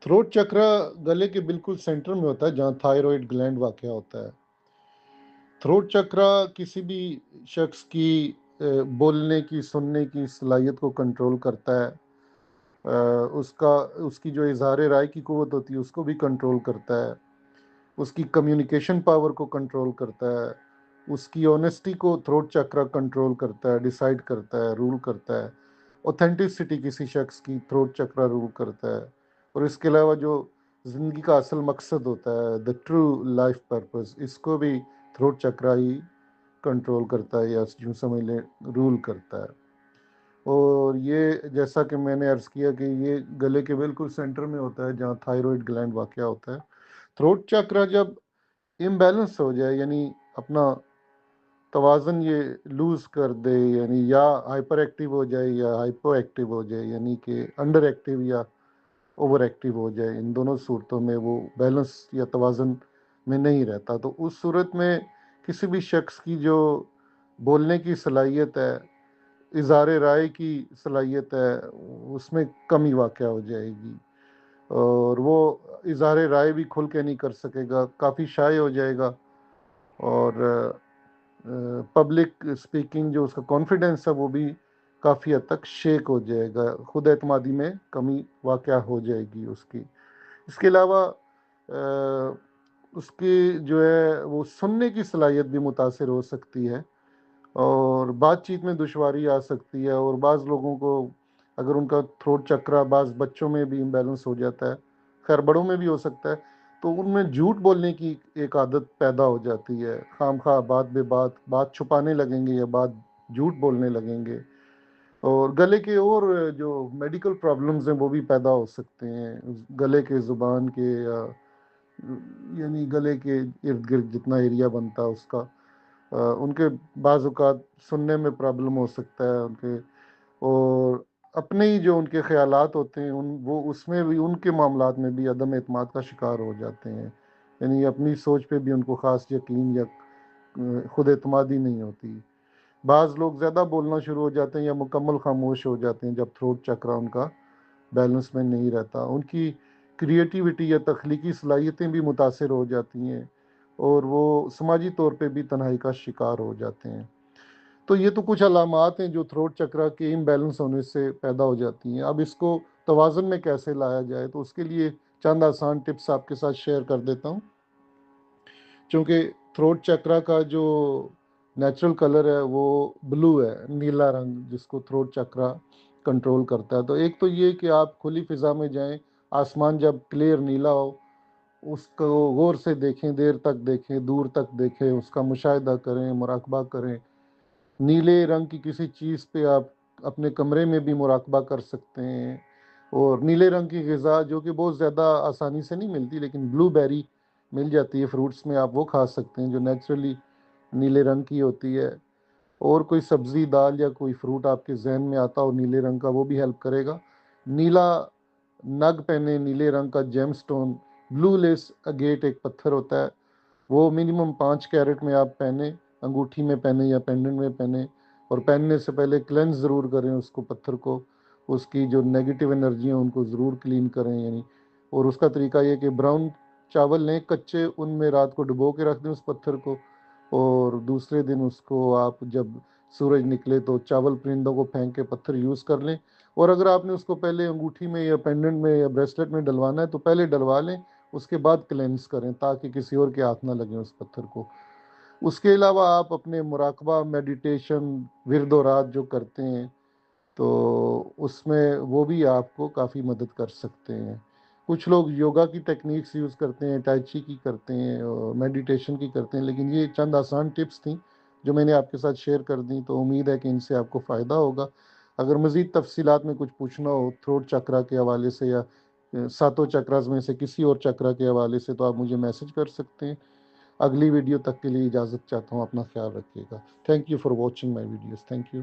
Throat चक्र गले के बिल्कुल सेंटर में होता है जहाँ थायराइड ग्लैंड वाक़या होता है। थ्रोट चक्र किसी भी शख्स की बोलने की, सुनने की सलाहियत को कंट्रोल करता है। उसका उसकी जो इज़हार राय की क़ुव्वत होती है उसको भी कंट्रोल करता है। उसकी कम्युनिकेशन पावर को कंट्रोल करता है। उसकी ऑनेस्टी को थ्रोट चक्र कंट्रोल करता है, डिसाइड करता है, रूल करता है। ऑथेंटिसिटी किसी शख्स की थ्रोट चक्र रूल करता है। और इसके अलावा जो ज़िंदगी का असल मकसद होता है, द ट्रू लाइफ पर्पस, इसको भी थ्रोट चक्र ही कंट्रोल करता है या यूँ समझ लें रूल करता है। और ये जैसा कि मैंने अर्ज़ किया कि ये गले के बिल्कुल सेंटर में होता है जहाँ थायराइड ग्लैंड वाक़या होता है। थ्रोट चक्र जब इम्बैलेंस हो जाए, यानी अपना तवाज़न ये लूज़ कर दे, यानी या हाइपर एक्टिव हो जाए या हाइपो एक्टिव हो जाए, यानी कि अंडर एक्टिव या ओवर एक्टिव हो जाए, इन दोनों सूरतों में वो बैलेंस या तवाज़न में नहीं रहता। तो उस सूरत में किसी भी शख्स की जो बोलने की सलाहियत है, इज़हार राय की सलाहियत है, उसमें कमी वाक़या हो जाएगी और वो इज़हार राय भी खुल के नहीं कर सकेगा, काफ़ी शाय हो जाएगा और पब्लिक स्पीकिंग जो उसका कॉन्फिडेंस है वो भी काफ़ी हद तक शेक हो जाएगा, खुद एतमादी में कमी वाक़या हो जाएगी उसकी। इसके अलावा उसकी जो है वो सुनने की सलाहियत भी मुतासिर हो सकती है और बातचीत में दुश्वारी आ सकती है। और बाज़ लोगों को अगर उनका थ्रोट चक्र, बाज़ बच्चों में भी इम्बैलेंस हो जाता है, खैर बड़ों में भी हो सकता है, तो उनमें झूठ बोलने की एक आदत पैदा हो जाती है। खामखा बात बेबात बात छुपाने लगेंगे या बात झूठ बोलने लगेंगे और गले के और जो मेडिकल प्रॉब्लम्स हैं वो भी पैदा हो सकते हैं गले के, ज़ुबान के, या यानी गले के इर्द गिर्द जितना एरिया बनता है उसका। उनके बाज़ औक़ात सुनने में प्रॉब्लम हो सकता है उनके, और अपने ही जो उनके ख़यालात होते हैं वो उसमें भी, उनके मामलात में भी अदम एतमाद का शिकार हो जाते हैं। यानी अपनी सोच पे भी उनको ख़ास यकीन या खुद एतमादी नहीं होती। बाज़ लोग ज़्यादा बोलना शुरू हो जाते हैं या मुकम्मल खामोश हो जाते हैं जब थ्रोट चक्र उनका बैलेंस में नहीं रहता। उनकी क्रिएटिविटी या तख्लीकी सलाहियतें भी मुतासिर हो जाती हैं और वो समाजी तौर पे भी तन्हाई का शिकार हो जाते हैं। तो ये तो कुछ अलामात हैं जो थ्रोट चक्र के इम्बैलेंस होने से पैदा हो जाती हैं। अब इसको तवाज़ुन में कैसे लाया जाए, तो उसके लिए चंद आसान टिप्स आपके साथ शेयर कर देता हूँ। चूँकि थ्रोट चक्र का जो नेचुरल कलर है वो ब्लू है, नीला रंग, जिसको थ्रोट चक्र कंट्रोल करता है। तो एक तो ये कि आप खुली फ़िज़ा में जाएँ, आसमान जब क्लियर नीला हो, उसको गौर से देखें, देर तक देखें, दूर तक देखें, उसका मुशाहिदा करें, मुराक़बा करें। नीले रंग की किसी चीज़ पे आप अपने कमरे में भी मुराक़बा कर सकते हैं। और नीले रंग की ग़िज़ा जो कि बहुत ज़्यादा आसानी से नहीं मिलती, लेकिन ब्लूबेरी मिल जाती है फ्रूट्स में, आप वो खा सकते हैं जो नेचुरली नीले रंग की होती है। और कोई सब्ज़ी, दाल या कोई फ्रूट आपके ज़हन में आता हो नीले रंग का, वो भी हेल्प करेगा। नीला नग पहने, नीले रंग का जेमस्टोन, ब्लू लेस अगेट एक पत्थर होता है, वो मिनिमम 5 कैरेट में आप पहने, अंगूठी में पहने या पेंडेंट में पहने। और पहनने से पहले क्लेंस ज़रूर करें उसको, पत्थर को, उसकी जो नेगेटिव एनर्जी है उनको ज़रूर क्लीन करें यानी। और उसका तरीका ये कि ब्राउन चावल लें, कच्चे उनमें रात को डुबो के रख दें उस पत्थर को, और दूसरे दिन उसको आप जब सूरज निकले तो चावल परिंदों को फेंक के पत्थर यूज़ कर लें। और अगर आपने उसको पहले अंगूठी में या पेंडेंट में या ब्रेसलेट में डलवाना है तो पहले डलवा लें, उसके बाद क्लेंस करें ताकि किसी और के हाथ ना लगे उस पत्थर को। उसके अलावा आप अपने मुराक़बा, मेडिटेशन, विर्द-ओ-रात जो करते हैं, तो उसमें वो भी आपको काफ़ी मदद कर सकते हैं। कुछ लोग योगा की टेक्निक्स यूज़ करते हैं, tai chi की करते हैं और मेडिटेशन की करते हैं, लेकिन ये चंद आसान टिप्स थी जो मैंने आपके साथ शेयर कर दी, तो उम्मीद है कि इनसे आपको फ़ायदा होगा। अगर मज़ीद तफ़सीलात में कुछ पूछना हो थ्रोट चक्र के हवाले से या सातों चक्रास में से किसी और चक्र के हवाले से, तो आप मुझे मैसेज कर सकते हैं। अगली वीडियो तक के लिए इजाज़त चाहता हूँ, अपना ख्याल रखिएगा। Thank you for watching my videos. Thank you.